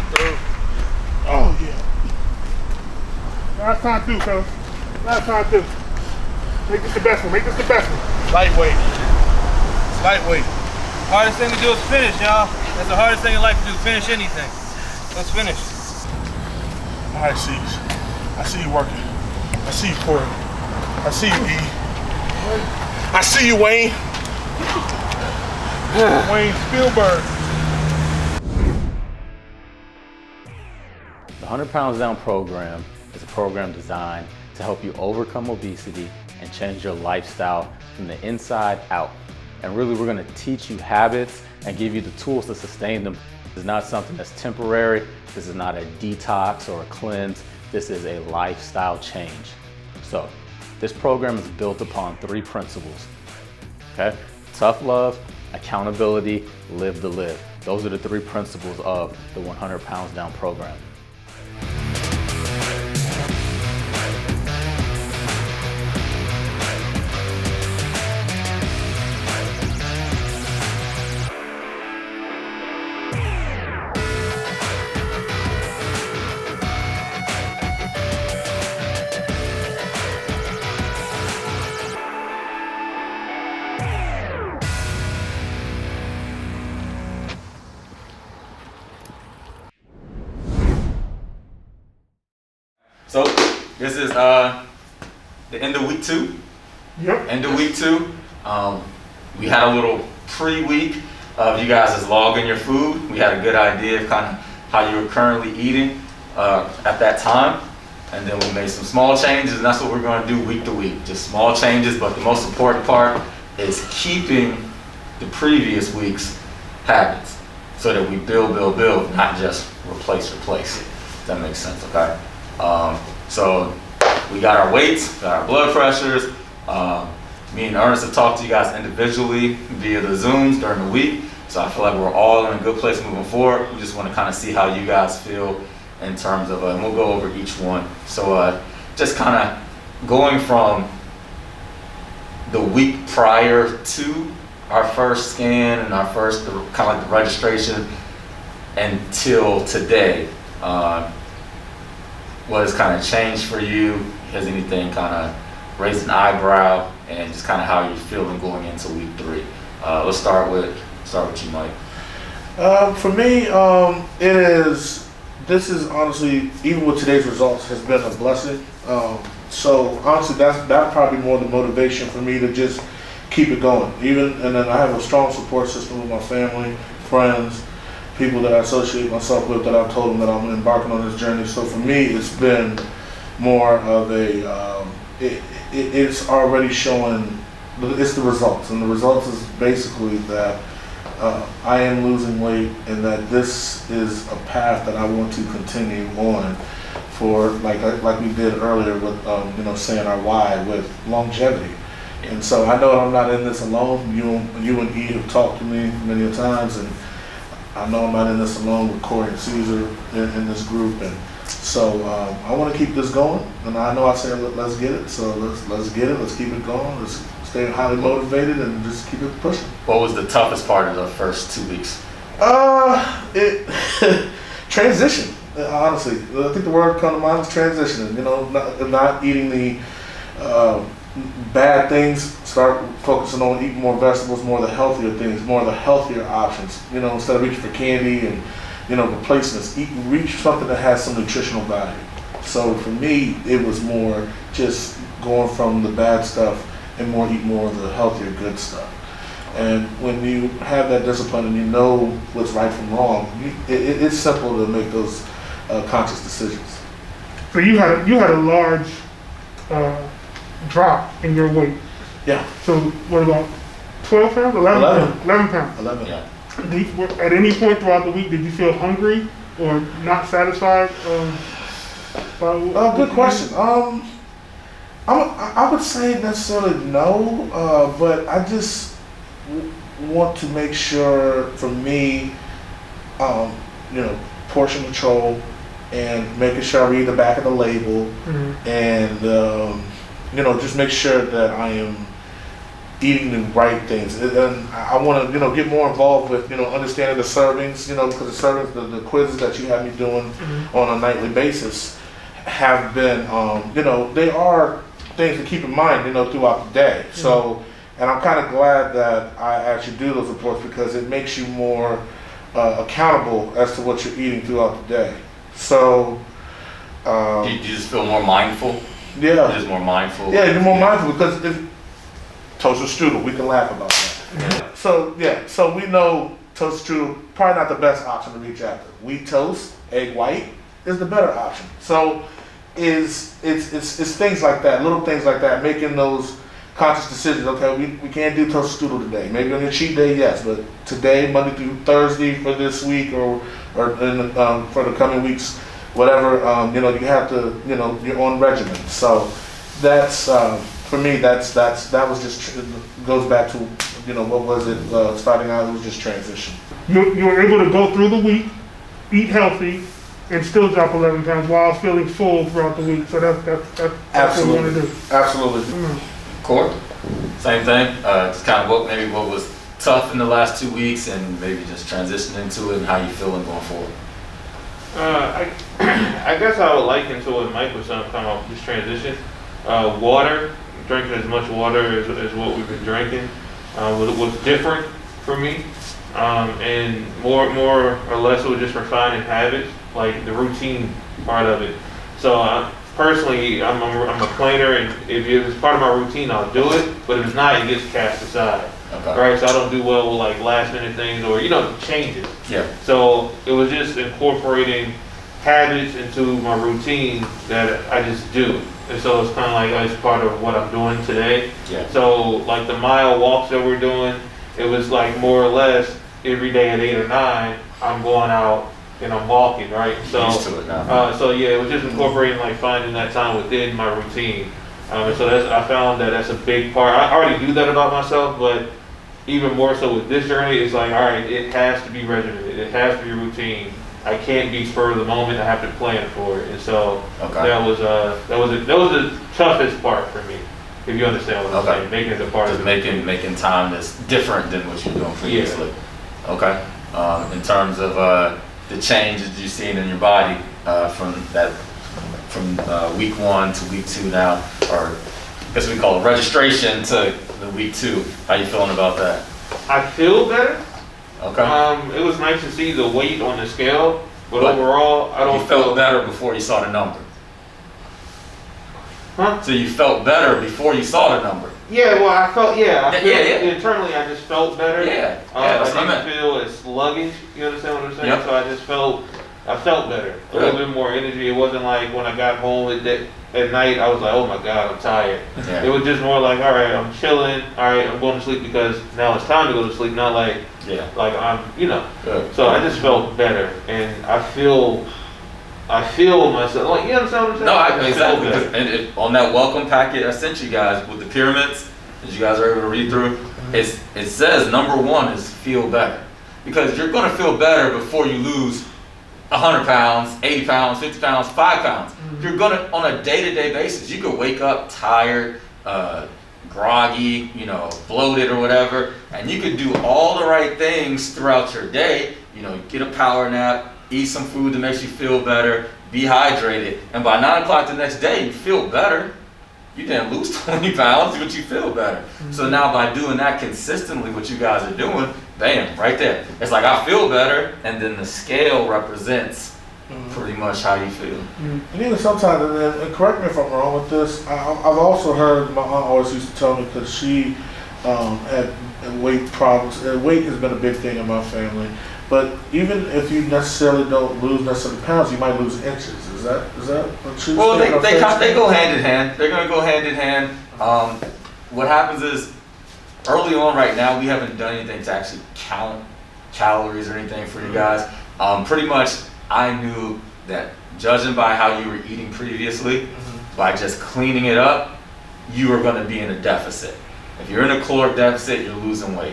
through. Oh yeah. Last time through, fellas. Last time through. Make this the best one. Make this the best one. Lightweight. It's lightweight. Hardest thing to do is finish, y'all. That's the hardest thing in life to do. Finish anything. Let's finish. All right, C's. I see you working. I see you, Corey. I see you, E. I see you, Wayne. Wayne Spielberg. The 100 Pounds Down program is a program designed to help you overcome obesity and change your lifestyle from the inside out. And really, we're gonna teach you habits and give you the tools to sustain them. This is not something that's temporary. This is not a detox or a cleanse. This is a lifestyle change. So, this program is built upon 3 principles, okay? Tough love, accountability, live to live. Those are the 3 principles of the 100 Pounds Down program. So this is the end of week 2. Yep. End of week 2. We had a little pre-week of you guys just logging your food. We had a good idea of kind of how you were currently eating at that time. And then we made some small changes, and that's what we're going to do week to week. Just small changes, but the most important part is keeping the previous week's habits so that we build, not just replace. If that makes sense, okay? So we got our weights, got our blood pressures. Me and Ernest have talked to you guys individually via the Zooms during the week. So I feel like we're all in a good place moving forward. We just want to kind of see how you guys feel in terms of, and we'll go over each one. So just kind of going from the week prior to our first scan and our first kind of like the registration until today. What has kind of changed for you? Has anything kind of raised an eyebrow, and just kind of how you're feeling going into week 3? Let's start with you, Mike. For me, this is honestly, even with today's results, has been a blessing. So honestly, that's probably more the motivation for me to just keep it going. And then I have a strong support system with my family, friends, people that I associate myself with, that I've told them that I'm embarking on this journey. So for me, it's been more of a, it's already showing, it's the results. And the results is basically that I am losing weight, and that this is a path that I want to continue on for, like we did earlier with, saying our why with longevity. And so I know I'm not in this alone. You and E have talked to me many times, and I know I'm not in this alone with Corey and Caesar in this group. And so I want to keep this going. And I know I said let's get it. So let's get it. Let's keep it going. Let's stay highly motivated and just keep it pushing. What was the toughest part of the first 2 weeks? Transition. Honestly, I think the word come to mind is transitioning. Not eating the bad things. Start focusing on eating more vegetables, more of the healthier things, more of the healthier options. Instead of reaching for candy and replacements, reach something that has some nutritional value. So for me, it was more just going from the bad stuff and eat more of the healthier, good stuff. And when you have that discipline and you know what's right from wrong, it's simple to make those conscious decisions. So you had a large drop in your weight. Yeah. So what about 12 pounds? 11 pounds. 11. Yeah. At any point throughout the week, did you feel hungry or not satisfied? Good question. I would say necessarily no, but I just want to make sure, for me, portion control and making sure I read the back of the label, and just make sure that I am eating the right things. And I want to, get more involved with, understanding the servings, because the servings, the quizzes that you have me doing on a nightly basis have been, they are things to keep in mind, throughout the day. So, and I'm kind of glad that I actually do those reports because it makes you more accountable as to what you're eating throughout the day. So, Do you just feel more mindful? yeah. You're just more mindful? Yeah, you're more mindful because if toasted strudel, we can laugh about that. So we know toasted strudel, probably not the best option to reach after. Wheat toast, egg white is the better option. So it's things like that, little things like that, making those conscious decisions. Okay, we can't do toasted strudel today. Maybe on your cheat day, yes, but today, Monday through Thursday for this week or for the coming weeks, whatever, you have to, you're on regimen. So that's, for me, that was just, goes back to, what was it, starting out, it was just transition. You were able to go through the week, eat healthy, and still drop 11 pounds while feeling full throughout the week. So that's what we want to do. Absolutely. Court, same thing. Just kind of what was tough in the last 2 weeks, and maybe just transitioning into it, and how you feeling going forward. I guess I would liken to what Mike was talking about, this transition. Water, drinking as much water as what we've been drinking, was different for me, and more or less it was just refining habits, like the routine part of it. So personally, I'm a planner, and if it's part of my routine, I'll do it. But if it's not, it gets cast aside. Okay. Right, so I don't do well with like last minute things or changes. Yeah. So it was just incorporating habits into my routine that I just do, and so it's kind of like it's part of what I'm doing today. Yeah. So like the mile walks that we're doing, it was like more or less every day at 8 or 9, I'm going out and I'm walking, right? So Used to it now. it was just incorporating like finding that time within my routine. And so I found that that's a big part. I already do that about myself, but even more so with this journey, it's like, all right, it has to be regimented. It has to be routine. I can't be spur of the moment. I have to plan for it. And so that was the toughest part for me, if you understand what I'm saying. Making it a part just of it. making time that's different than what you were doing previously. Yeah. Okay. In terms of the changes you've seen in your body from week 1 to week 2 now, or I guess we call it registration to the week 2. How you feeling about that? I feel better. Okay. It was nice to see the weight on the scale, but overall, I don't You felt better before you saw the number. Huh? So you felt better before you saw the number. Yeah, well, I felt, internally I just felt better. Yeah. I That's what I didn't meant. feel as sluggish, you understand what I'm saying? Yep. So I felt better. A Good. little bit more energy. It wasn't like when I got home at night, I was like, oh my God, I'm tired. Yeah. It was just more like, all right, I'm chilling. All right, I'm going to sleep because now it's time to go to sleep. Not like, I'm, Good. So I just felt better. And I feel myself, like, you understand what I'm saying? No, I just feel exactly. better. And on that welcome packet I sent you guys with the pyramids that you guys are able to read through, it says number 1 is feel better. Because you're going to feel better before you lose 100 pounds, 80 pounds, 50 pounds, 5 pounds. You're going to, on a day-to-day basis, you could wake up tired, groggy, bloated or whatever, and you could do all the right things throughout your day. Get a power nap, eat some food that makes you feel better, be hydrated, and by 9 o'clock the next day, you feel better. You didn't lose 20 pounds, but you feel better. So now by doing that consistently, what you guys are doing, bam, right there. It's like I feel better, and then the scale represents pretty much how you feel. And even sometimes, and correct me if I'm wrong with this, I've also heard, my aunt always used to tell me, because she had weight problems. Weight has been a big thing in my family. But even if you necessarily don't lose necessarily pounds, you might lose inches. Is that what you? Well, they go hand in hand. They're going to go hand in hand. What happens is, early on right now, we haven't done anything to actually count calories or anything for you guys. Pretty much, I knew that judging by how you were eating previously, by just cleaning it up, you are going to be in a deficit. If you're in a caloric deficit, you're losing weight.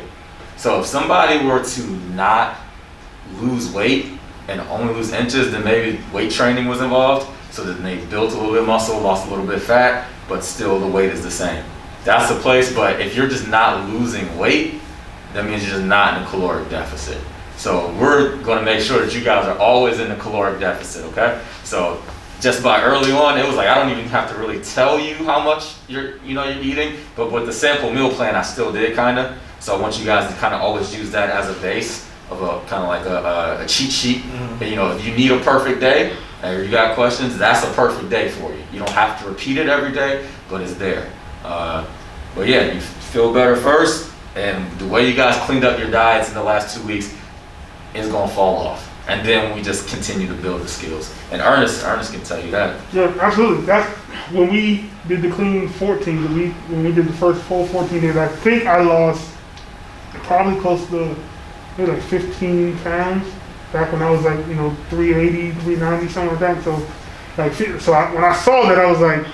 So if somebody were to not lose weight and only lose inches, then maybe weight training was involved, so that they built a little bit of muscle, lost a little bit of fat, but still the weight is the same. that's the place. But if you're just not losing weight, that means you're just not in a caloric deficit. So we're going to make sure that you guys are always in the caloric deficit, okay? So just by early on, it was like I don't even have to really tell you how much you're eating, but with the sample meal plan, I still did kind of. So I want you guys to kind of always use that as a base of a kind of like a cheat sheet. Mm-hmm. And, if you need a perfect day or you got questions, that's a perfect day for you. You don't have to repeat it every day, but it's there. But yeah, you feel better first, and the way you guys cleaned up your diets in the last 2 weeks is gonna fall off. And then we just continue to build the skills. And Ernest can tell you that. Yeah, absolutely. That's when we did the clean 14, when we did the first full 14 days, I think I lost probably close to maybe like 15 pounds back when I was like, 380, 390, something like that. So when I saw that, I was like,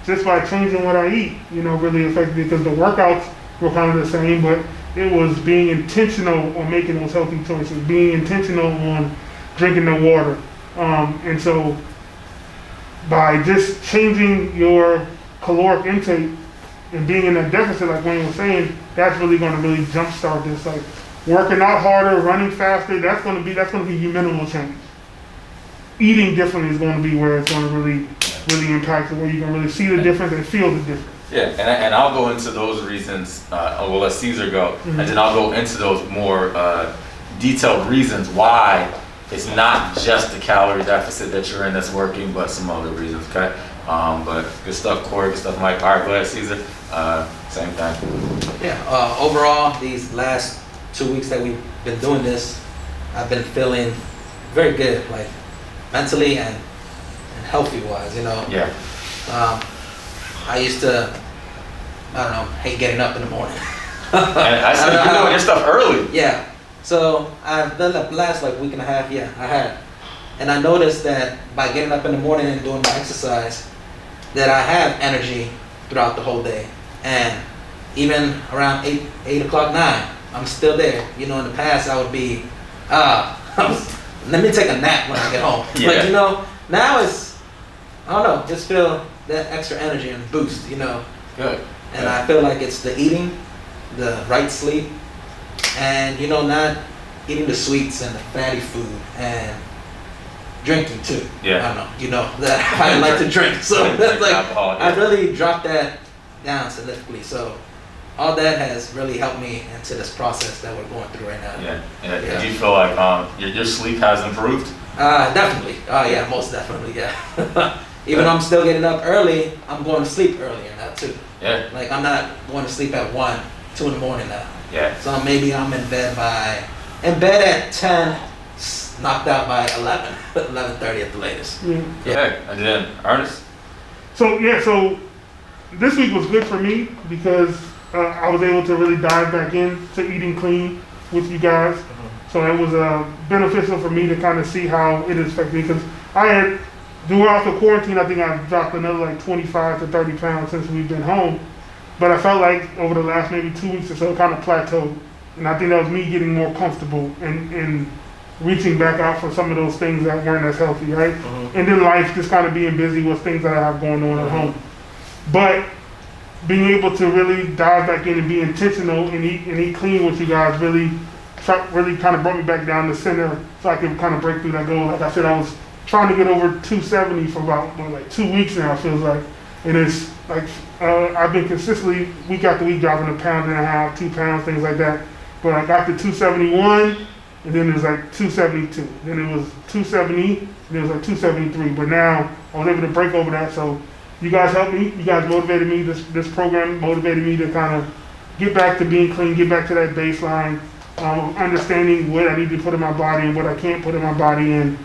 just by changing what I eat, really affected me, because the workouts were kind of the same, but it was being intentional on making those healthy choices, being intentional on drinking the water. And so by just changing your caloric intake and being in that deficit, like Wayne was saying, that's really going to really jumpstart this. Like working out harder, running faster, that's going to be your minimal change. Eating differently is going to be where it's going to really impact it, where you can really see the difference and feel the difference. Yeah, and I'll go into those reasons. We'll let Caesar go, and then I'll go into those more detailed reasons why it's not just the calorie deficit that you're in that's working, but some other reasons. Okay, but good stuff, Corey. Good stuff, Mike. All right, go ahead, Caesar. Same thing. Yeah. Overall, these last 2 weeks that we've been doing this, I've been feeling very good, like mentally and healthy wise. Yeah. I used to, hate getting up in the morning. And I see you doing your stuff early. Yeah. So I've done the last week and a half, I had. And I noticed that by getting up in the morning and doing my exercise, that I have energy throughout the whole day. And even around 8 o'clock, 9, I'm still there. In the past I would be, let me take a nap when I get home. Yeah. But now it's, just feel that extra energy and boost, Good. And I feel like it's the eating, the right sleep, and not eating the sweets and the fatty food, and drinking too. Yeah. I don't know, that I like to drink, so that's like alcohol, yeah. I really dropped that down significantly. So all that has really helped me into this process that we're going through right now. Yeah. Do you feel like your sleep has improved? Definitely. Oh yeah, most definitely. Yeah. Even though I'm still getting up early, I'm going to sleep earlier now too. Yeah. Like I'm not going to sleep at 1, 2 in the morning now. Yeah. So maybe I'm in bed at 10, knocked out by 11, 11:30 at the latest. Yeah. And then Ernest? So this week was good for me because I was able to really dive back into eating clean with you guys. So it was beneficial for me to kind of see how it is affecting me, because I had, throughout the quarantine, I think I've dropped another 25 to 30 pounds since we've been home. But I felt like over the last maybe 2 weeks or so, it kind of plateaued. And I think that was me getting more comfortable and reaching back out for some of those things that weren't as healthy, right? And then life just kind of being busy with things that I have going on at home. But being able to really dive back in and be intentional and eat clean with you guys really kind of brought me back down the center, so I could kind of break through that goal. Like I said, I was trying to get over 270 for about 2 weeks now, it feels like. And it's like I've been consistently week after week dropping 1.5 pounds, 2 pounds, things like that. But I got to 271, and then it was 272. Then it was 270, and then it was 273. But now I was able to break over that. So you guys helped me. You guys motivated me. This program motivated me to kind of get back to being clean, get back to that baseline, understanding what I need to put in my body and what I can't put in my body, and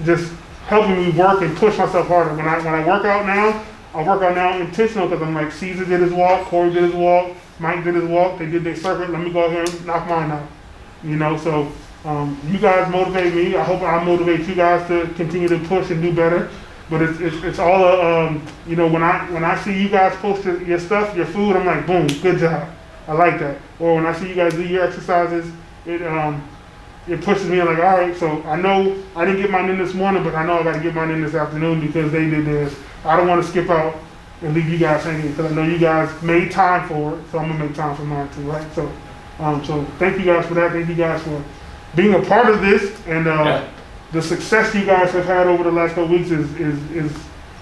just helping me work and push myself harder. When I work out now, I work out now intentional, because I'm like, Caesar did his walk, Corey did his walk, Mike did his walk, they did their circuit, let me go out here and knock mine out. So you guys motivate me. I hope I motivate you guys to continue to push and do better. But it's all when I see you guys post your stuff, your food, I'm like, boom, good job. I like that. Or when I see you guys do your exercises, it pushes me like, all right, so I know I didn't get mine in this morning, but I know I got to get mine in this afternoon because they did theirs. I don't want to skip out and leave you guys hanging, because I know you guys made time for it, so I'm gonna make time for mine too, right? So, so thank you guys for that. Thank you guys for being a part of this, and the success you guys have had over the last couple weeks is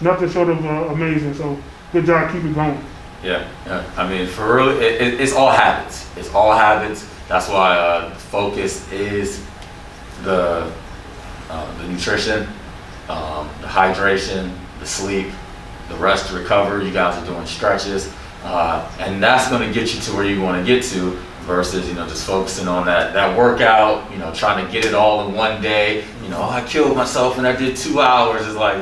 nothing short of amazing. So good job, keep it going. Yeah, I mean, for real, it's all habits. It's all habits. That's why the focus is the nutrition, the hydration, the sleep, the rest to recover. You guys are doing stretches, and that's going to get you to where you want to get to. Versus, just focusing on that workout, trying to get it all in one day. I killed myself and I did 2 hours. It's like,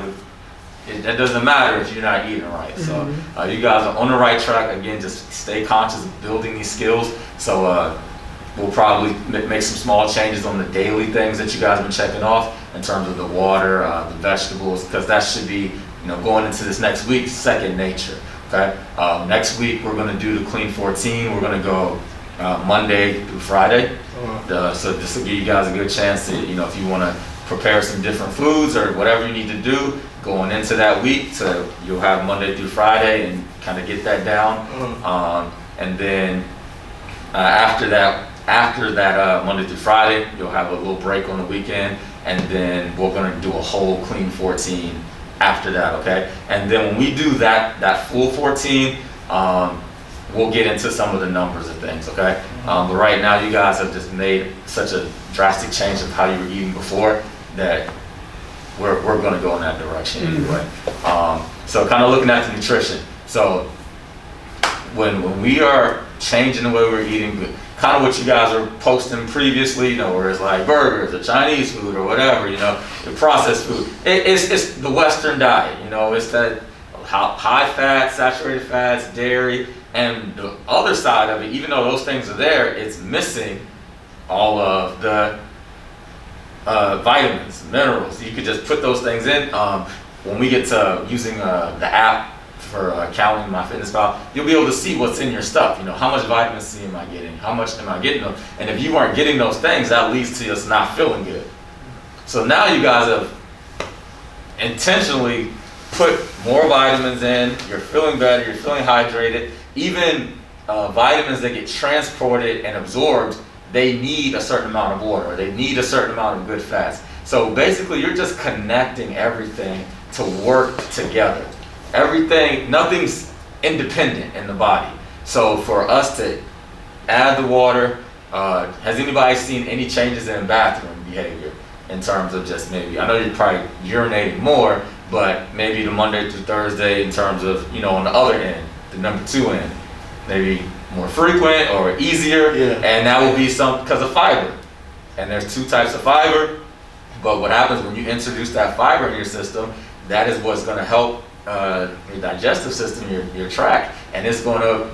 that doesn't matter if you're not eating right. So you guys are on the right track. Again, just stay conscious of building these skills. So we'll probably make some small changes on the daily things that you guys have been checking off in terms of the water, the vegetables, because that should be, going into this next week, second nature. Okay. Next week we're going to do the Clean 14. We're going to go Monday through Friday. So this will give you guys a good chance to, if you want to prepare some different foods or whatever you need to do going into that week. So you'll have Monday through Friday and kind of get that down. And then after that Monday through Friday, you'll have a little break on the weekend. And then we're going to do a whole Clean 14 after that, okay? And then when we do that full 14, we'll get into some of the numbers of things, okay? But right now, you guys have just made such a drastic change of how you were eating before that we're going to go in that direction anyway. So kind of looking at the nutrition. So when we are changing the way we're eating, kind of what you guys are posting previously, where it's like burgers or Chinese food or whatever, the processed food. It's the Western diet, it's that high fat, saturated fats, dairy. And the other side of it, even though those things are there, it's missing all of the vitamins, minerals. You could just put those things in. When we get to using the app for counting MyFitnessPal, you'll be able to see what's in your stuff. How much vitamin C am I getting? How much am I getting them? And if you aren't getting those things, that leads to us not feeling good. So now you guys have intentionally put more vitamins in. You're feeling better. You're feeling hydrated. Even vitamins that get transported and absorbed, they need a certain amount of water. They need a certain amount of good fats. So basically, you're just connecting everything to work together. Nothing's independent in the body. So for us to add the water, has anybody seen any changes in bathroom behavior in terms of just maybe, I know you're probably urinating more, but maybe the Monday through Thursday in terms of, on the other end, the number 2 end, maybe more frequent or easier, and that will be because of fiber. And there's 2 types of fiber, but what happens when you introduce that fiber in your system, that is what's going to help your digestive system, your tract, and it's going to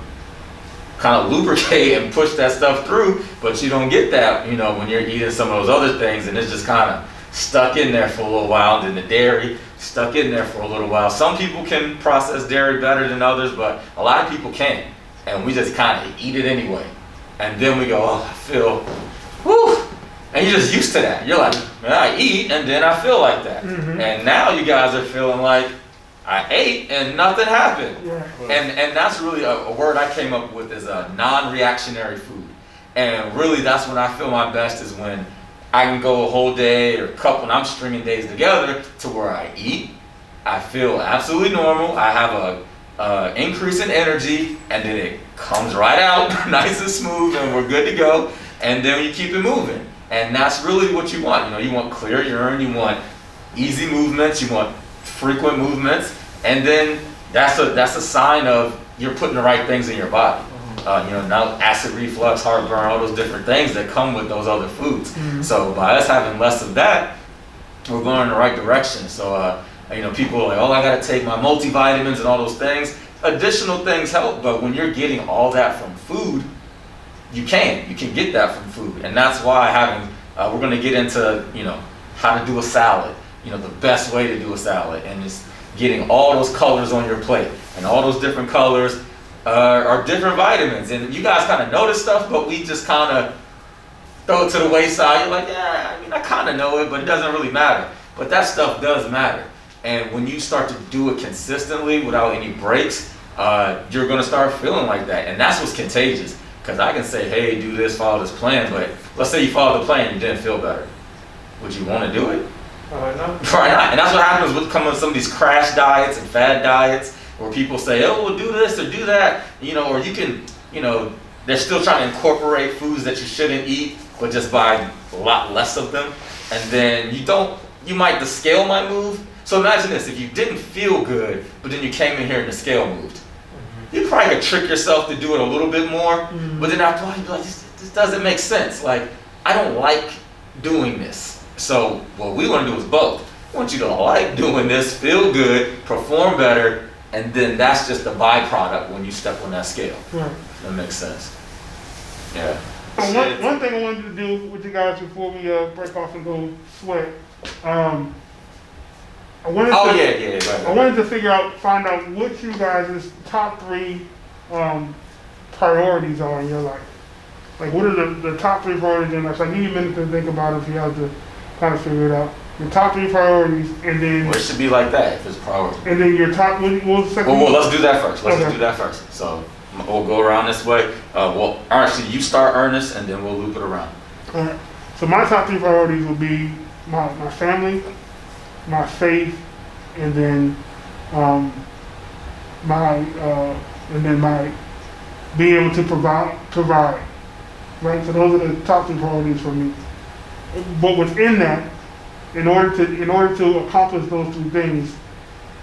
kind of lubricate and push that stuff through, but you don't get that, when you're eating some of those other things, and it's just kind of stuck in there for a little while. And then the dairy stuck in there for a little while. Some people can process dairy better than others, but a lot of people can't. And we just kind of eat it anyway. And then we go, I feel, whew. And you're just used to that. You're like, man, I eat and then I feel like that. And now you guys are feeling like, I ate and nothing happened. And that's really a word I came up with, is a non-reactionary food. And really that's when I feel my best, is when I can go a whole day or a couple, and I'm stringing days together to where I eat, I feel absolutely normal, I have a increase in energy, and then it comes right out nice and smooth, and we're good to go, and then you keep it moving. And that's really what you want. You want clear urine, you want easy movements, you want frequent movements, and then that's a sign of you're putting the right things in your body. Now acid reflux, heartburn, all those different things that come with those other foods. So by us having less of that, we're going in the right direction. So people are like, I got to take my multivitamins and all those things. Additional things help, but when you're getting all that from food, you can get that from food. And that's why we're going to get into how to do a salad, the best way to do a salad, and it's getting all those colors on your plate, and all those different colors are different vitamins. And you guys kind of know this stuff, but we just kind of throw it to the wayside. You're like, I kind of know it, but it doesn't really matter. But that stuff does matter. And when you start to do it consistently without any breaks, you're gonna start feeling like that. And that's what's contagious. Because I can say, hey, do this, follow this plan, but let's say you follow the plan and you didn't feel better. Would you want to do it? No. Probably not. And that's what happens with some of these crash diets and fad diets, where people say, oh, well, do this or do that, or you can, they're still trying to incorporate foods that you shouldn't eat, but just buy a lot less of them. And then the scale might move. So imagine this, if you didn't feel good, but then you came in here and the scale moved. You probably could trick yourself to do it a little bit more, but then after a while, you'd be like, this doesn't make sense. Like, I don't like doing this. So what we want to do is both. We want you to like doing this, feel good, perform better, and then that's just a byproduct when you step on that scale. Right. That makes sense. Yeah. So one thing I wanted to do with you guys before we break off and go sweat, I wanted to find out what you guys' top 3 priorities are in your life. Like, what are the top 3 priorities in life? So I give you a minute to think about it if you have to kind of figure it out. Your top 3 priorities, and then... Well, it should be like that if it's a priority. And then your top... What was the second well, let's do that first. Let's do that first. So we'll go around this way. Actually, you start, Ernest, and then we'll loop it around. All right. So my top 3 priorities would be my family, my faith, and then my being able to provide. Right. So those are the top 3 priorities for me. But within that, in order to accomplish those 2 things,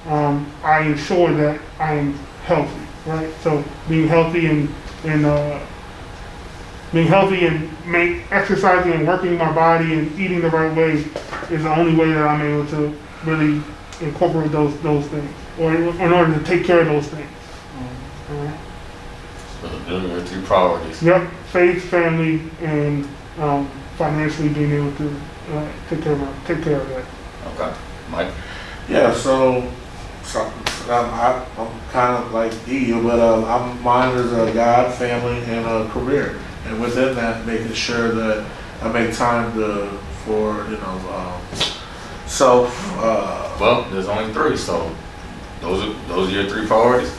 I ensure that I am healthy. Right. So being healthy and exercising and working my body and eating the right way is the only way that I'm able to really incorporate those things, or in order to take care of those things. Right. So those are 3 priorities. Yep, faith, family, and financially being able to take care of that. Okay, Mike. Yeah, so I'm kind of like you, but mine is God, family, and a career. And within that, making sure that I make time for self. Well, there's only 3, so those are your 3 priorities.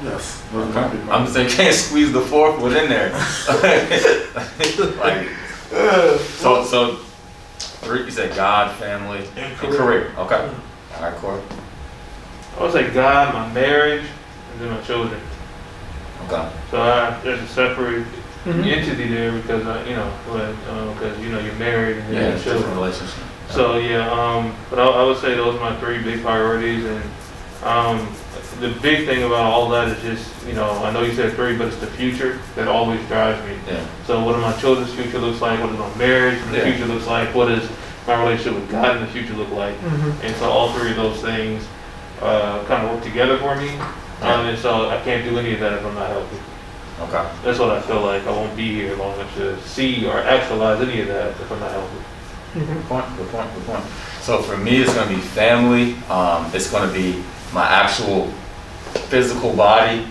Yes. Okay. I'm just saying, can't squeeze the 4th one in there. So 3. You said God, family, and career. Okay. All right, Corey. I would say God, my marriage, and then my children. Okay. So there's a separate entity there because you're married and you have children. Relationship. So but I would say those are my 3 big priorities, and the big thing about all that is just I know you said 3, but it's the future that always drives me. Yeah. So what does my children's future looks like? What does my marriage in the future looks like? What does my relationship with God in the future look like? And so all 3 of those things kind of work together for me, and so I can't do any of that if I'm not healthy. Okay. That's what I feel like. I won't be here long enough to see or actualize any of that if I'm not healthy. Good point. So for me, it's going to be family. It's going to be my actual physical body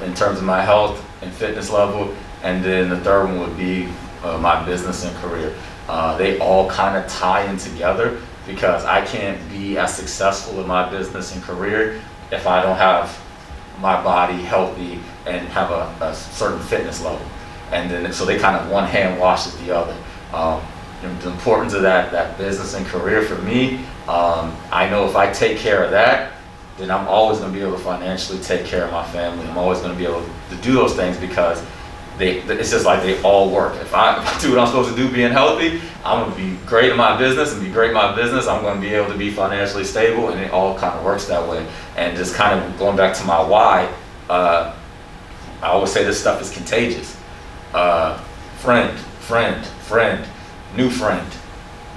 in terms of my health and fitness level. And then the 3rd one would be my business and career. They all kind of tie in together because I can't be as successful in my business and career if I don't have my body healthy and have a certain fitness level. And then so they kind of one hand washes the other. The importance of that business and career for me, I know if I take care of that, then I'm always going to be able to financially take care of my family. I'm always going to be able to do those things because it's just like they all work. If I do what I'm supposed to do being healthy, I'm going to be great in my business, and be great in my business, I'm going to be able to be financially stable, and it all kind of works that way. And just kind of going back to my why, I always say this stuff is contagious. Friend, new friend.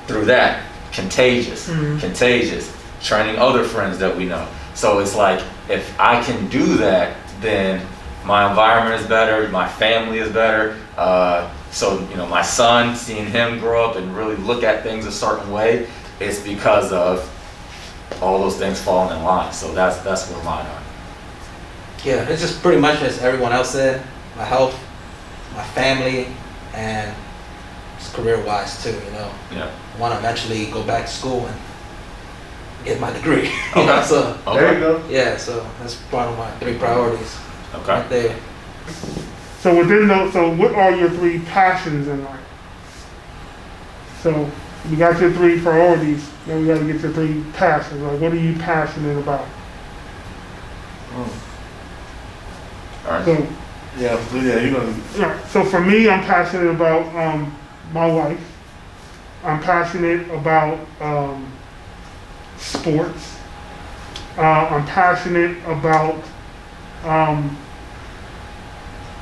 Through that, contagious, training other friends that we know. So it's like, if I can do that, then my environment is better, my family is better. So my son, seeing him grow up and really look at things a certain way, it's because of all those things falling in line. So that's where mine are. Yeah, it's just pretty much as everyone else said. My health, my family, and just career-wise too. Yeah. I want to eventually go back to school and get my degree. Okay. So There you go. yeah, so that's part of my 3 priorities Okay. right there. So within those, so what are your 3 passions in life? So we got your 3 priorities, then we got to get your 3 passions. Like, what are you passionate about? All right. So, Yeah, you're gonna. yeah, so for me, I'm passionate about my wife. I'm passionate about sports. I'm passionate about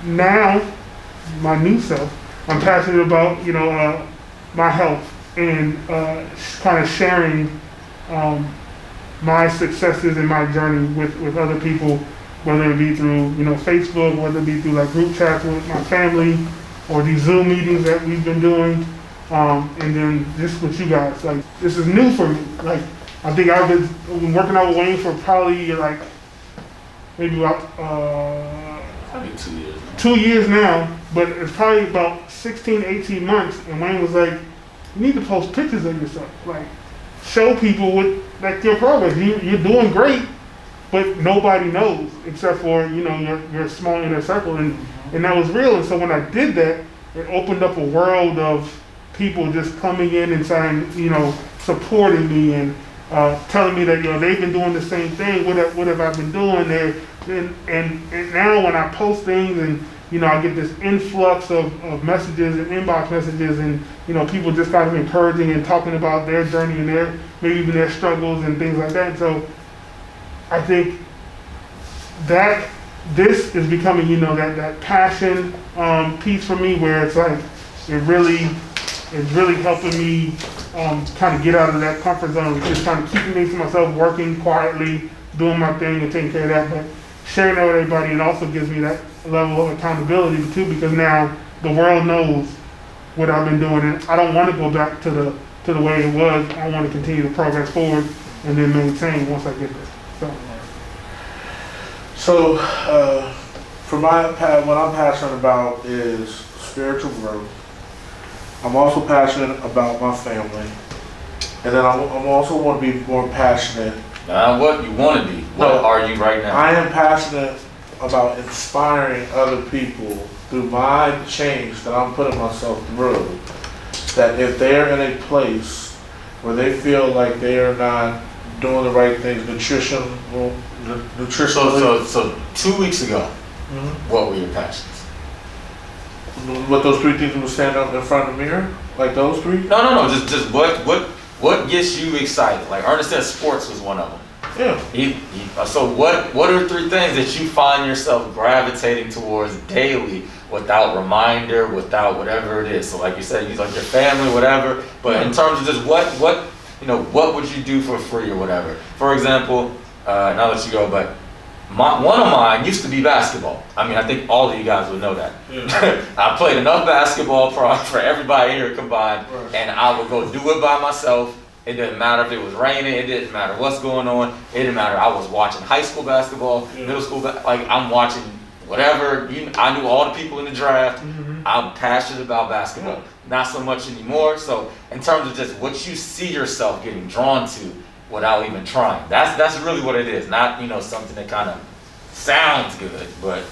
now my new self. I'm passionate about my health and kind of sharing my successes in my journey with other people, whether it be through Facebook, whether it be through like group chats with my family, or these Zoom meetings that we've been doing, and then just with you guys. Like, this is new for me. Like, I think I've been working out with Wayne for probably like maybe about Probably 2 years. 2 years now, but it's probably about 16, 18 months, and Wayne was like, you need to post pictures of yourself. Like, show people what, like, your progress. You're doing great, but nobody knows except for, your small inner circle, and that was real. And so when I did that, it opened up a world of people just coming in and saying, supporting me and telling me that, they've been doing the same thing. What have I been doing there? And now when I post things and, I get this influx of messages and inbox messages and, people just kind of encouraging and talking about their journey and maybe even their struggles and things like that. So I think that this is becoming, that passion piece for me, where it's like, it's really helping me kind of get out of that comfort zone, just kind of keeping things to myself, working quietly, doing my thing and taking care of that, but sharing that with everybody. And also gives me that level of accountability too, because now the world knows what I've been doing, and I don't want to go back to the way it was. I want to continue to progress forward and then maintain once I get there. So, for what I'm passionate about is spiritual growth. I'm also passionate about my family, and then I'm also want to be more passionate. What you want to be? What are you right now? I am passionate about inspiring other people through my change that I'm putting myself through. That if they're in a place where they feel like they are not doing the right things, nutritionally. So 2 weeks ago, what were your passions? What, those 3 things would stand up in front of the mirror? Like those 3? No. Just what gets you excited? Like Ernest said, sports was one of them. Yeah. So what are 3 things that you find yourself gravitating towards daily, without reminder, without whatever it is? So like you said, you like your family, whatever. But in terms of just what would you do for free or whatever? For example, and I'll let you go, but one of mine used to be basketball. I mean, I think all of you guys would know that. Yeah. I played enough basketball for everybody here combined, and I would go do it by myself. It didn't matter if it was raining. It didn't matter what's going on. It didn't matter. I was watching high school basketball, middle school, like I'm watching whatever. I knew all the people in the draft. I'm passionate about basketball. Not so much anymore. So in terms of just what you see yourself getting drawn to without even trying, that's really what it is. Not something that kind of sounds good, but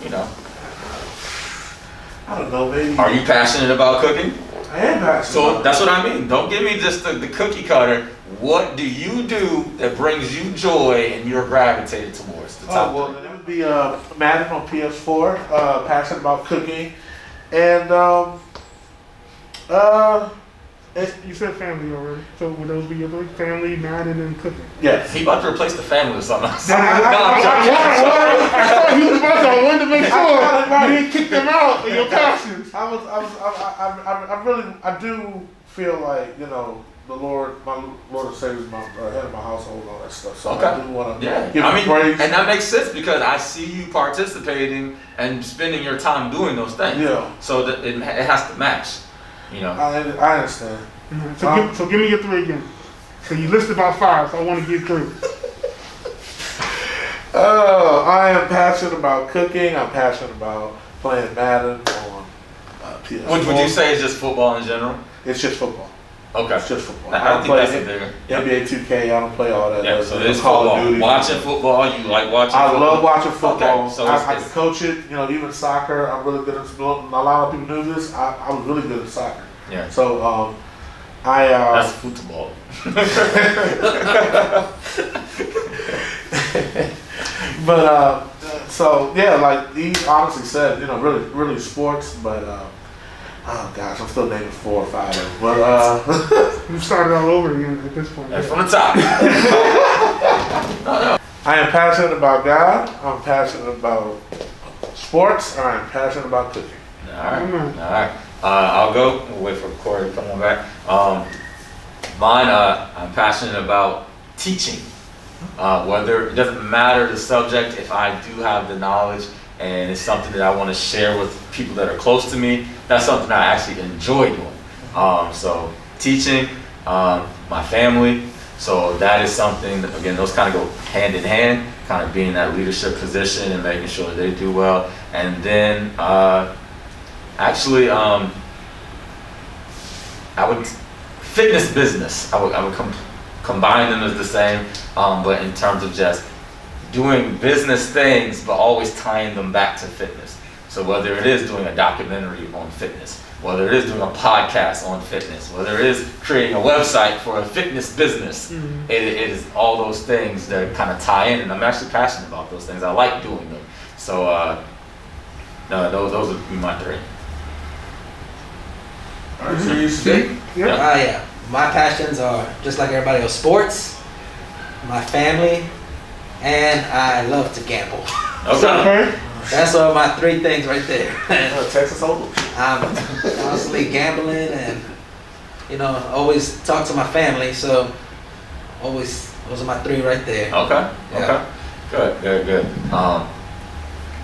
I don't know, maybe. Are you passionate about cooking? I am passionate. So that's what I mean. Don't give me just the cookie cutter. What do you do that brings you joy and you're gravitated towards the top? Well, it would be Madden on PS4. Passionate about cooking, and You said family already, so would those be your 3? Family, Madden, and cooking? yes. He about to replace the family with something else. I thought he was about to. I wanted to make sure you didn't kick them out of your passions. I do feel like, the Lord, my Lord and Savior is my head of my household and all that stuff. So I do want to give him praise. And that makes sense because I see you participating and spending your time doing those things. Yeah. So that it has to match. I understand. So give me your 3 again. So you listed about 5, so I want to get 3. I am passionate about cooking. I'm passionate about playing Madden on PS4. Would you say it's just football in general? It's just football. Okay. It's just football. I I don't think play that's a bigger. NBA 2K. I don't play all that. Yeah, so it's Call of football. Duty. Watching football, you like watching I football? love watching football. Okay, so I it's, can coach it. You know, even soccer. I'm really good at. A lot of people knew this. I was really good at soccer. yeah, So that's football. but so yeah, like he honestly said, you know, really sports. But oh gosh, I'm still naming 4 or 5 of them. But You started all over again at this point. That's from the top. I am passionate about God. I'm passionate about sports, and I'm passionate about cooking. All right. I'll go. We'll wait for Corey to come on back. Mine, I'm passionate about teaching. Whether it doesn't matter the subject, if I do have the knowledge and it's something that I want to share with people that are close to me, that's something I actually enjoy doing. So teaching, my family. So that is something that, again, those kind of go hand in hand, kind of being in that leadership position and making sure they do well. And then actually, I would fitness business. I would combine them as the same, but in terms of just doing business things, but always tying them back to fitness. So whether it is doing a documentary on fitness, whether it is doing a podcast on fitness, whether it is creating a website for a fitness business, it is all those things that kind of tie in, and I'm actually passionate about those things. I like doing them. So no, those would be my 3. All right, so you speak. Yeah. Yeah. My passions are just like everybody else: sports, my family, and I love to gamble. Okay. That's all my 3 things right there. Texas Hold'em. I'm constantly gambling, and you know, always talk to my family. So always, those are my 3 right there. Okay. Yeah. Okay. Good.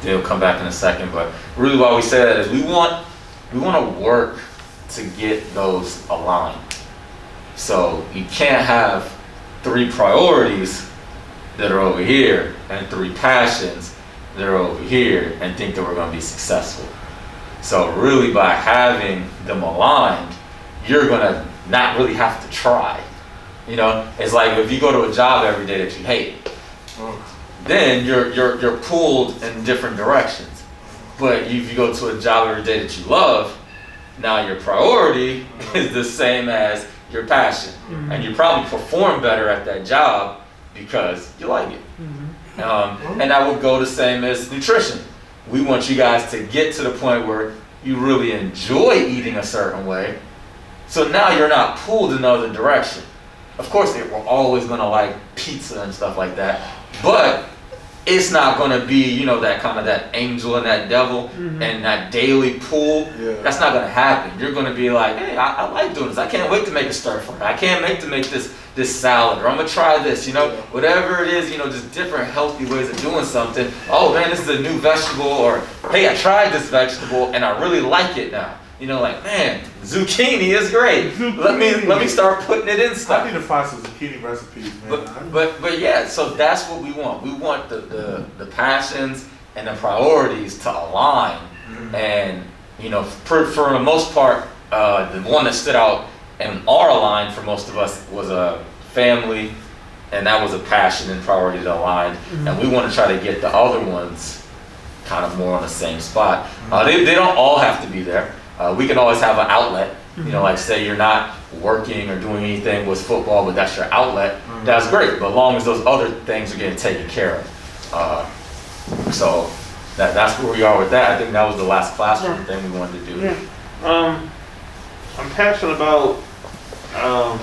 They'll come back in a second, but really why we say that is we want to work to get those aligned. So you can't have 3 priorities that are over here and 3 passions that are over here and think that we're going to be successful. So really by having them aligned, you're going to not really have to try. You know, it's like if you go to a job every day that you hate, then you're pulled in different directions. But if you go to a job every day that you love, now your priority is the same as your passion, and you probably perform better at that job because you like it. And that would go the same as nutrition. We want you guys to get to the point where you really enjoy eating a certain way, so now you're not pulled in another direction. Of course, we're always gonna like pizza and stuff like that, but it's not gonna be, you know, that kind of that angel and that devil and that daily pull. Yeah. That's not gonna happen. You're gonna be like, hey, I like doing this. I can't wait to make a stir fry. I can't wait to make this salad, or I'm gonna try this. You know, whatever it is, you know, just different healthy ways of doing something. Oh man, this is a new vegetable, or hey, I tried this vegetable and I really like it now. You know, like, man, zucchini is great. Let me start putting it in I stuff. need to find some zucchini recipes, man. But yeah, so that's what we want. We want the passions and the priorities to align. And you know, for the most part, the one that stood out and are aligned for most of us was a family, and that was a passion and priority that aligned. And we want to try to get the other ones kind of more on the same spot. They don't all have to be there. We can always have an outlet. You know, like say you're not working or doing anything with football, but that's your outlet. That's great, but as long as those other things are getting taken care of. So that's where we are with that. I think that was the last classroom thing we wanted to do. Yeah. I'm passionate about, I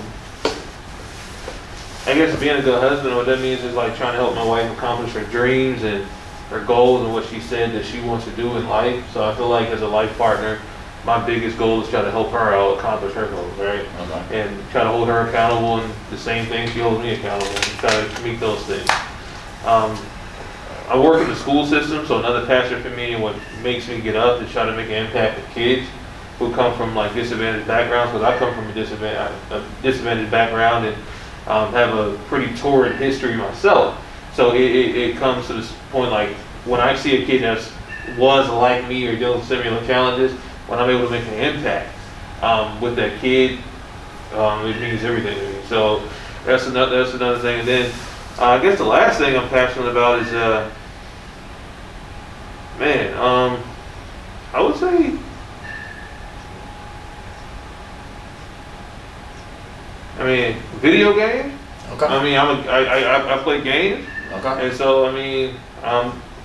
guess being a good husband. What that means is like trying to help my wife accomplish her dreams and her goals and what she said that she wants to do in life. So I feel like as a life partner, my biggest goal is try to help her out accomplish her goals, right? Okay. And try to hold her accountable, and the same thing she holds me accountable, and try to meet those things. I work in the school system, so another passion for me and what makes me get up is try to make an impact with kids who come from like disadvantaged backgrounds, because I come from a disadvantaged background and have a pretty torrid history myself. So it comes to this point, like when I see a kid that was like me or dealing with similar challenges, when I'm able to make an impact with that kid, It means everything to me. So that's another thing. And then I guess the last thing I'm passionate about is I would say video game. Okay. I play games. Okay. And so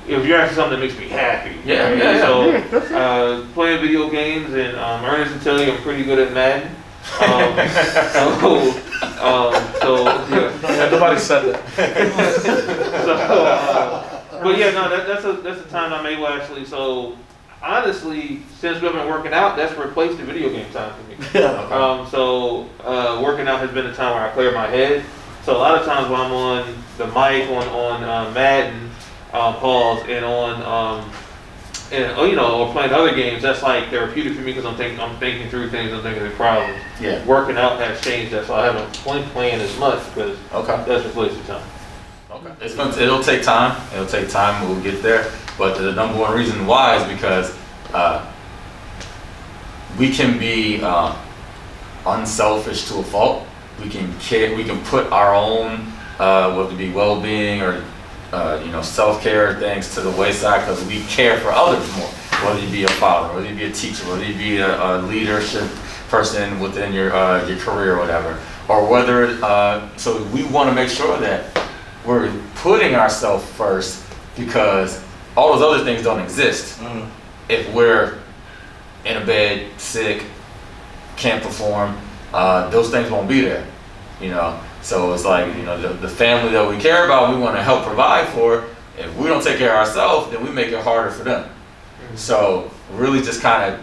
if you're asking something that makes me happy, Yeah. So playing video games and Ernest will tell you I'm pretty good at Madden. Nobody said that. But yeah, no, that's a time I'm able actually. So honestly, since we've been working out, that's replaced the video game time for me. Yeah. Working out has been a time where I clear my head. So a lot of times when I'm on the mic on Madden, pause, and on or playing other games, that's like therapeutic for me because I'm thinking through things, I'm thinking through problems. Yeah. Working out has changed that, so I haven't playing as much because that's replaced the time. Okay. It'll take time. It'll take time. We'll get there. But the number one reason why is because we can be unselfish to a fault. We can care. We can put our own whether it be well-being or self-care things to the wayside because we care for others more. Whether you be a father, whether you be a teacher, whether you be a leadership person within your career or whatever, or whether so we want to make sure that we're putting ourselves first because all those other things don't exist. Mm-hmm. If we're in a bed, sick, can't perform, those things won't be there, So it's like, the family that we care about, we want to help provide for. If we don't take care of ourselves, then we make it harder for them. Mm-hmm. So really just kind of,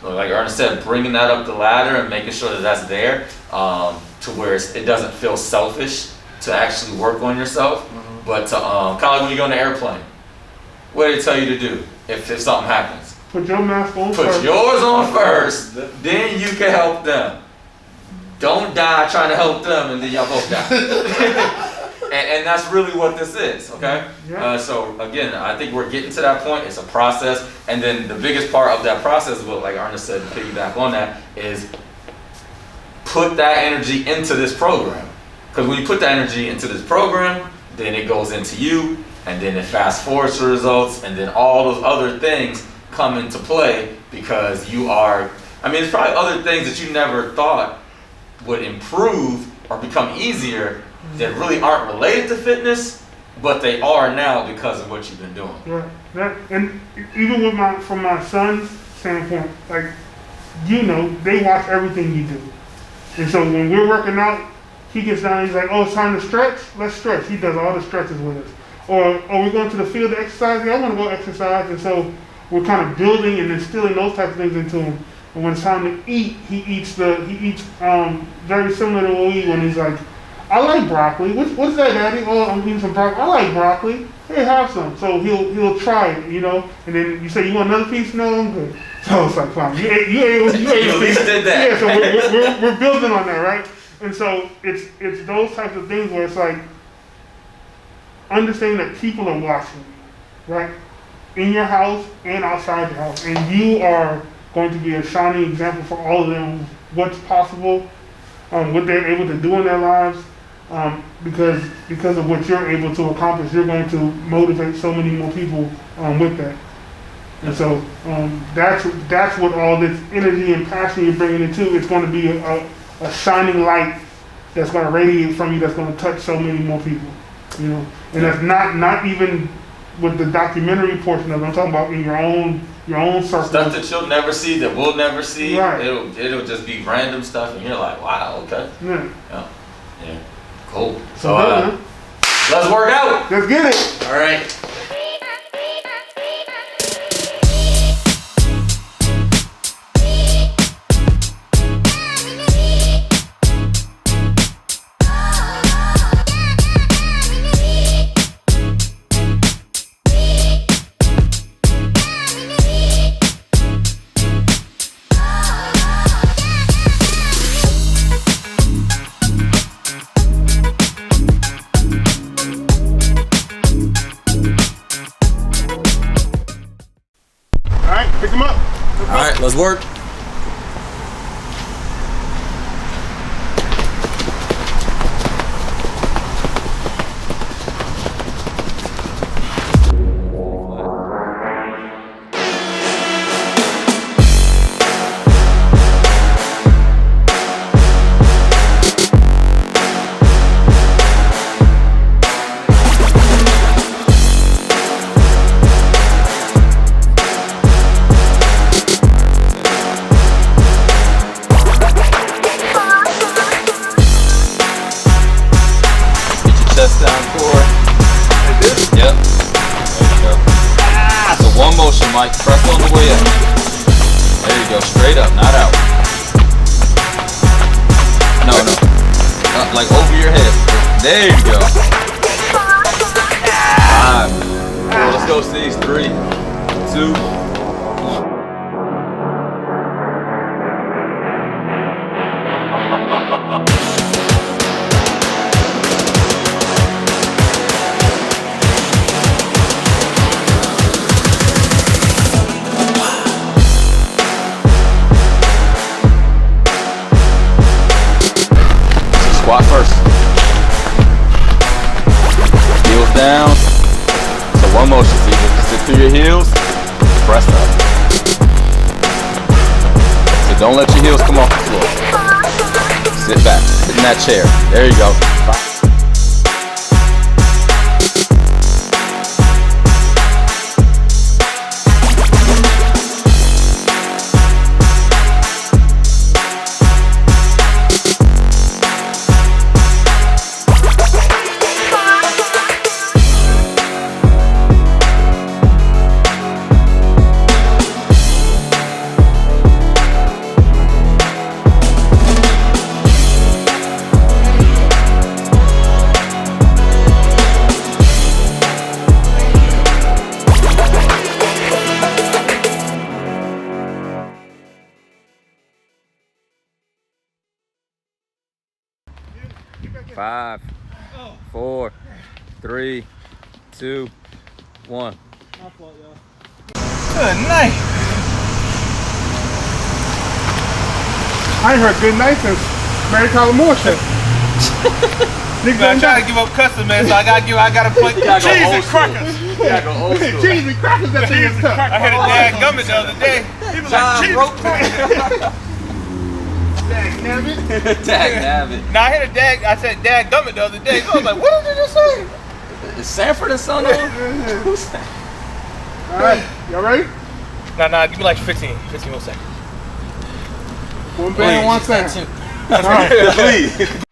like Ernest said, bringing that up the ladder and making sure that that's there to where it doesn't feel selfish to actually work on yourself, mm-hmm. but to kind of like when you go on the airplane. What do they tell you to do if something happens? Put your mask on Put first. yours on first, then you can help them. Don't die trying to help them and then y'all both die. and that's really what this is, okay? Yeah. So again, I think we're getting to that point. It's a process. And then the biggest part of that process, like Ernest said, to piggyback on that, is put that energy into this program. Because when you put that energy into this program, then it goes into you, and then it fast forwards the results, and then all those other things come into play because you are, there's probably other things that you never thought would improve or become easier that really aren't related to fitness, but they are now because of what you've been doing. Right. And even from my son's standpoint, like, they watch everything you do. And so when we're working out, he gets down, he's like, oh, it's time to stretch? Let's stretch. He does all the stretches with us. Or we're going to the field to exercise? Yeah, I want to go exercise. And so we're kind of building and instilling those types of things into him. And when it's time to eat, he eats very similar to what we eat when he's like, I like broccoli. What's that, Daddy? Oh, I'm eating some broccoli. I like broccoli. Hey, have some. So he'll try it, And then you say, you want another piece? No, I'm good. So it's like, fine. You ate at least did that. Yeah, so we're building on that, right? And so it's those types of things where it's like understanding that people are watching you, right? In your house and outside your house. And you are going to be a shining example for all of them, what's possible, what they're able to do in their lives, because of what you're able to accomplish. You're going to motivate so many more people with that. And so that's what all this energy and passion you're bringing into. It's going to be a shining light that's going to radiate from you, that's going to touch so many more people, And that's not even with the documentary portion of it. I'm talking about in your own circle. Stuff that you'll never see, that we'll never see. Right. It'll just be random stuff, and you're like, wow, okay. Yeah. Cool. So let's work out. Let's get it. All right. Pick them up. All right, let's work. yeah. There you go, straight up, not out. No. Like over your head. There you go. 5, 4, let's go, C's. 3, 2, 1. Squat first. Heels down. So one motion, so you can sit through your heels, press up. So don't let your heels come off the floor. Sit back, sit in that chair. There you go. 5, 4, 3, 2, 1. Good night. I ain't heard good night since Mary Tyler Moore show. Man, I'm trying to give up custom, man, so I gotta put cheese and crackers. You gotta go old school. Cheese and crackers, that thing is tough. I had a dad gummit the other day. He was like, cheese and crackers. Dag-nabbit. Nah, I said dad gummit the other day. So I was like, what did you just say? Is Sanford and Son on? Alright, y'all ready? Nah, give me like 15 more seconds. One band, one sound. Alright, please.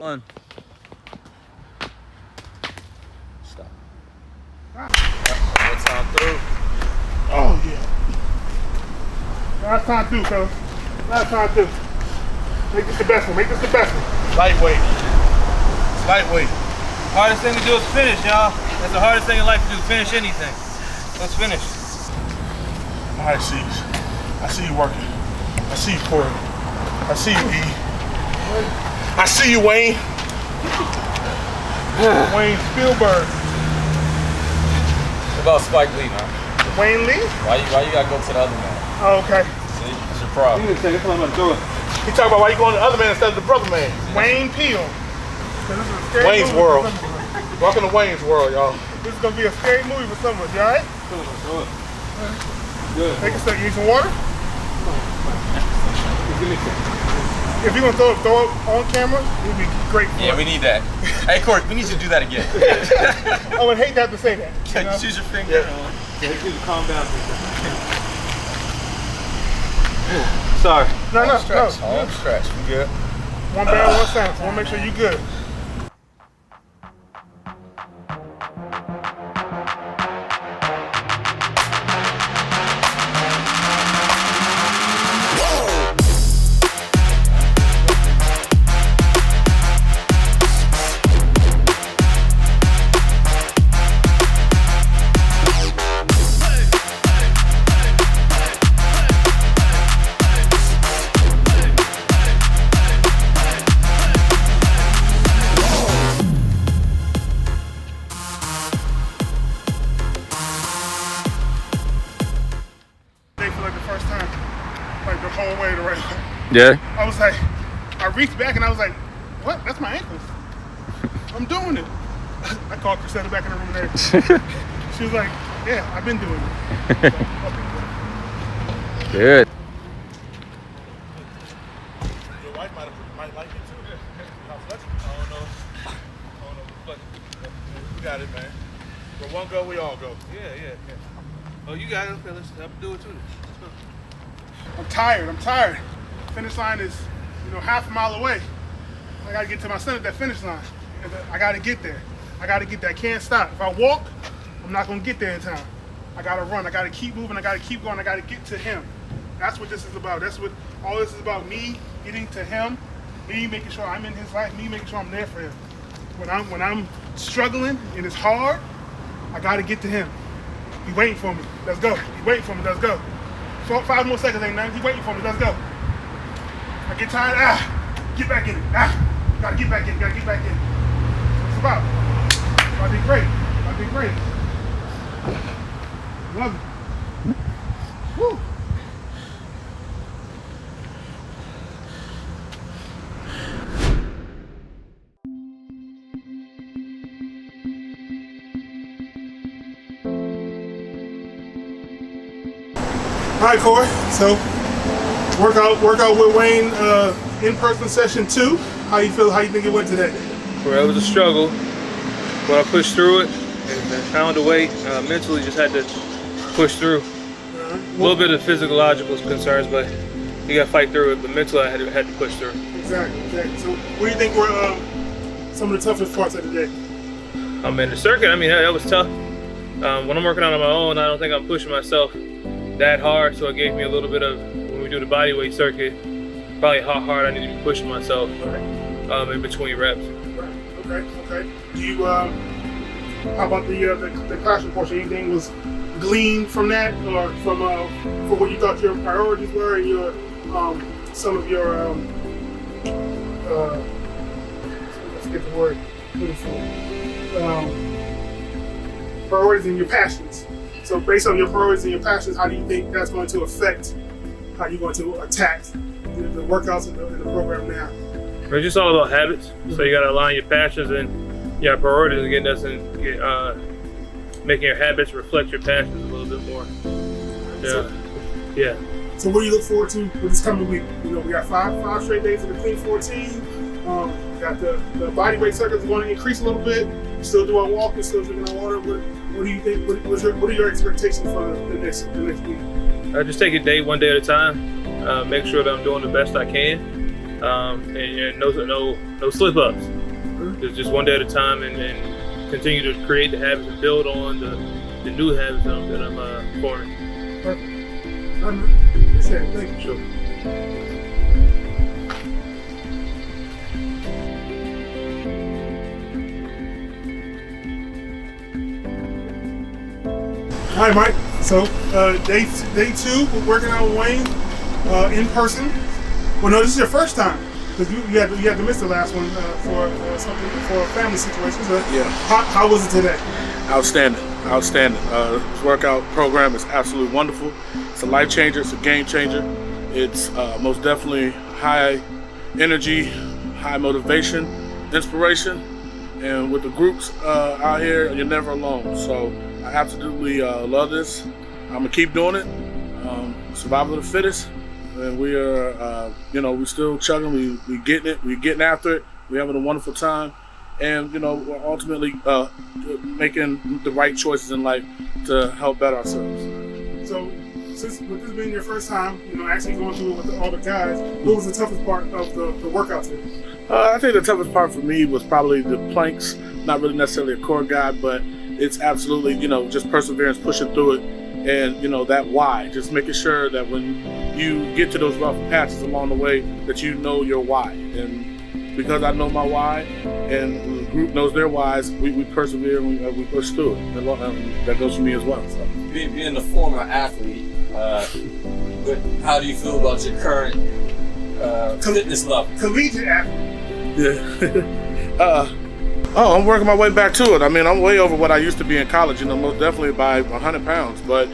One. Stop. One time through. Oh yeah. Last time through, cuz. Last time through. Make this the best one. Make this the best one. Lightweight. It's lightweight. Hardest thing to do is finish, y'all. That's the hardest thing in life to do, finish anything. Let's finish. All right, C's. I see you working. I see you, Corey. I see you, E. I see you, Wayne. Wayne Spielberg. What about Spike Lee, man? Wayne Lee? Why you gotta go to the other man? Oh, okay. See, that's your problem. He talking about why you going to the other man instead of the brother man. Wayne Peel. This is a scary Wayne's movie World. for some of us. Welcome to Wayne's World, y'all. This is gonna be a scary movie for some of us. You alright? Good. Take a sec. You need some water? If you're gonna throw it on camera, it'd be great for Yeah, us. we need that. Hey, Corey, we need you to do that again. I would hate to have to say that. You know? Choose your finger. Calm down. Sorry. No. Home stretch. We good. One barrel, one sound. So I want to make sure you're good. For like the first time, like the whole way the right way. Yeah. I was like, I reached back and I was like, what? That's my ankles. I'm doing it. I called Chrisetta back in the room there. She was like, yeah, I've been doing it. So, Good. Your wife might like it too. How flexible? I don't know. But you got it, man. Where one go, we all go. Yeah. Oh, you got it. Okay, let's do it too. Let's go. I'm tired. Finish line is, half a mile away. I gotta get to my son at that finish line. I gotta get there. I can't stop. If I walk, I'm not gonna get there in time. I gotta run. I gotta keep moving. I gotta keep going. I gotta get to him. That's what this is about. That's what all this is about. Me getting to him. Me making sure I'm in his life. Me making sure I'm there for him. When I'm struggling and it's hard, I gotta get to him. He waiting for me. Let's go. He waiting for me. Let's go. 5 more seconds ain't nothing. He waiting for me. Let's go. I get tired. Get back in it. Gotta get back in. That's what it's about. I did great. Love it. Woo. All right, Corey. So, workout with Wayne, in-person session 2. How you feel? How you think it went today? Well, it was a struggle, but I pushed through it and found a way. Mentally, just had to push through. A little bit of physiological concerns, but you got to fight through it. But mentally, I had to push through. Exactly. So, what do you think were some of the toughest parts of the day? In the circuit, that was tough. When I'm working out on my own, I don't think I'm pushing myself that hard, so it gave me a little bit of, when we do the bodyweight circuit, probably how hard I need to be pushing myself in between reps. Right. Okay. Do you how about the classroom portion? Anything was gleaned from that, or from what you thought your priorities were, and your some of your let's get the word priorities and your passions. So based on your priorities and your passions, how do you think that's going to affect how you're going to attack the workouts in the program now? It's just all about habits. So you got to align your passions and your priorities. Again, doesn't get making your habits reflect your passions a little bit more. Yeah. So what do you look forward to for this coming week? We got five straight days of the Clean 14. Got the bodyweight circuits going to increase a little bit. Still doing walking, still drinking water. What do you think? What are your expectations for the next week? I just take it one day at a time. Make sure that I'm doing the best I can, and no slip ups. just one day at a time, and continue to create the habits and build on the new habits that I'm forming. Perfect. Appreciate it. Thank you. Sure. All right, Mike. So day two, we're working out with Wayne in person. Well, no, this is your first time because you had to miss the last one for a family situation. So Yeah. How was it today? Outstanding. This workout program is absolutely wonderful. It's a life changer. It's a game changer. It's most definitely high energy, high motivation, inspiration, and with the groups out here, you're never alone. So I absolutely love this. I'm gonna keep doing it. Survival of the fittest, and we are, we still chugging. We getting it. We getting after it. We're having a wonderful time. And we're ultimately making the right choices in life to help better ourselves. So, since with this being your first time, actually going through it with all the guys, what was the toughest part of the workout today? I think the toughest part for me was probably the planks. Not really necessarily a core guy, but it's absolutely just perseverance, pushing through it, and that why. Just making sure that when you get to those rough patches along the way, that you know your why. And because I know my why, and the group knows their whys, we persevere and we push through it. And that goes for me as well. So. Being a former athlete, how do you feel about your current fitness level? Collegiate athlete. Yeah. I'm working my way back to it. I mean, I'm way over what I used to be in college, most definitely by 100 pounds. But,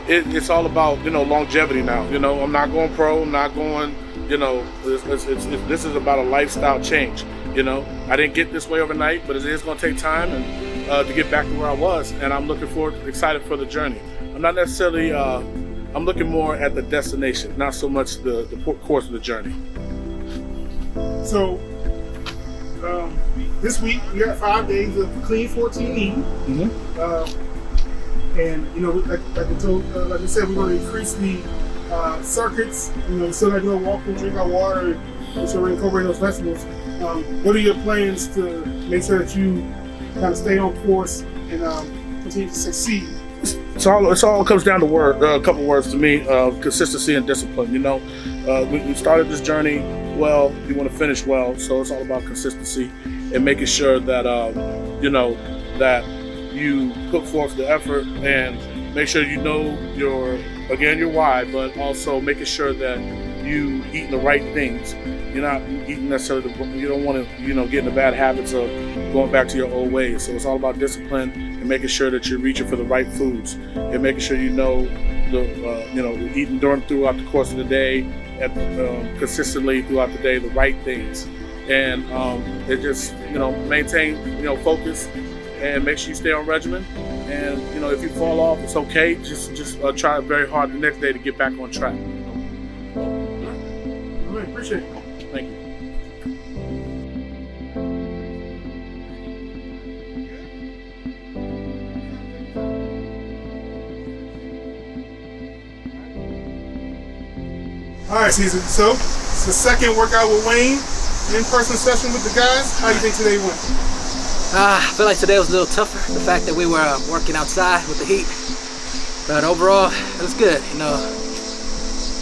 it's all about, longevity now. I'm not going pro, I'm not going, this is about a lifestyle change. I didn't get this way overnight, but it is going to take time and to get back to where I was. And I'm looking forward, excited for the journey. I'm not necessarily, I'm looking more at the destination, not so much the course of the journey. So, this week we got 5 days of clean 14 eating. And like I said, we're going to increase the circuits. We still got to do a walk and drink our water, and so we're incorporating those vegetables. What are your plans to make sure that you kind of stay on course and continue to succeed? It all comes down to a couple words to me: consistency and discipline. We started this journey well. You want to finish well, so it's all about consistency and making sure that that you put forth the effort and make sure your why, but also making sure that you eating the right things. You're not eating necessarily you don't want to get in the bad habits of going back to your old ways. So it's all about discipline and making sure that you're reaching for the right foods and making sure eating throughout the course of the day and consistently throughout the day the right things. And it just maintain focus and make sure you stay on regimen. And if you fall off, it's okay. Just try very hard the next day to get back on track. All right, appreciate it. Thank you. All right, Caesar. So it's the second workout with Wayne, in-person session with the guys. How do you think today went? I feel like today was a little tougher. The fact that we were working outside with the heat, but overall it was good.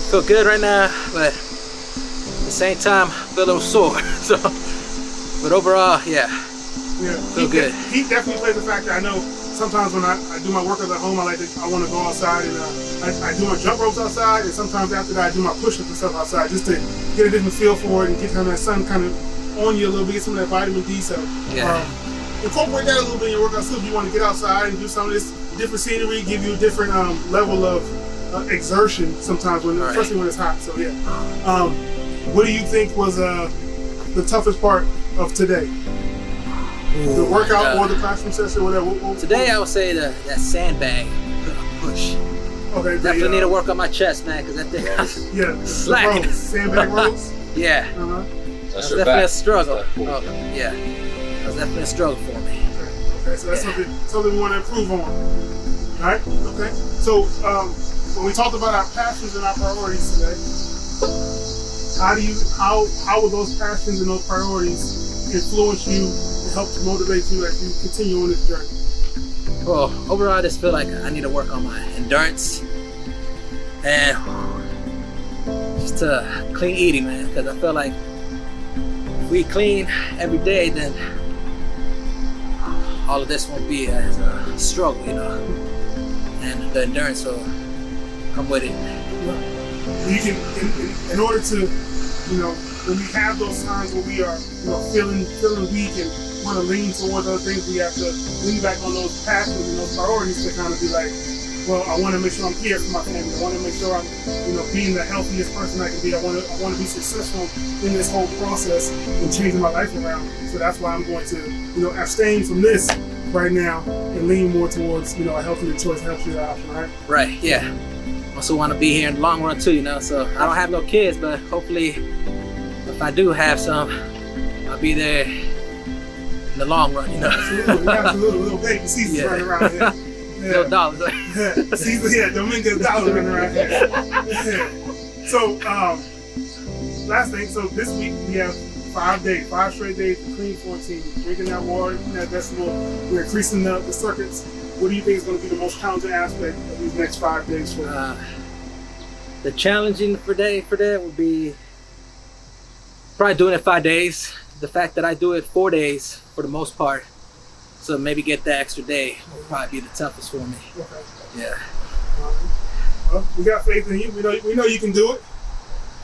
Feel good right now, but at the same time I feel a little sore. So, but overall, yeah, feel good. Heat definitely plays a factor. I know sometimes when I do my workouts at home, I want to go outside and I do my jump ropes outside, and sometimes after that I do my push-ups and stuff outside just to get a different feel for it and get some of that sun kind of on you a little bit, get some of that vitamin D. So incorporate that a little bit in your workouts too. If you want to get outside and do some of this different scenery, give you a different level of exertion sometimes, especially when it's hot. So what do you think was the toughest part of today? The workout or the classroom session, whatever. Today I would say that sandbag push. Okay. Definitely need to work on my chest, man, because that thing slacking. Sandbag rows. Yeah. That's definitely a struggle. That's definitely a struggle for me. Okay, so that's something we want to improve on. All right. Okay. So when we talked about our passions and our priorities today, how will those passions and those priorities influenced you and helped to motivate you as you continue on this journey? Well, overall, I just feel like I need to work on my endurance and just clean eating, man. Because I feel like if we clean every day, then all of this won't be as a struggle, you know. And the endurance will come with it. You can, in order to, you know, when we have those times where we are, you know, feeling weak and want to lean towards other things, we have to lean back on those pathways and those priorities to kind of be like, well, I want to make sure I'm here for my family. I want to make sure I'm, you know, being the healthiest person I can be. I want to be successful in this whole process and changing my life around. So that's why I'm going to, you know, abstain from this right now and lean more towards, you know, a healthier choice, healthier option, right? Right, yeah. Also want to be here in the long run too, you know. So I don't have no kids, but hopefully, if I do have some, I'll be there in the long run, you know. Absolutely. We have some little baby Caesars running around here. Yeah. Little dollars. Caesar, yeah, Dominguez dollars running around here. Yeah. So, last thing, so this week we have 5 straight days of clean 14, drinking that water, eating that vegetable, we're increasing the circuits. What do you think is going to be the most challenging aspect of these next 5 days for you? The challenging for that would be probably doing it 5 days. The fact that I do it 4 days for the most part, so maybe get that extra day will probably be the toughest for me. Okay. Yeah. Well, we got faith in you. We know you can do it.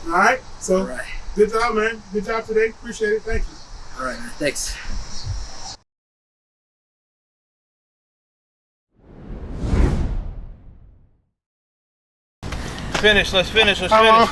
All right. So, All right. Good job, man. Good job today. Appreciate it. Thank you. All right, man. Thanks. Finish. Let's finish. How long?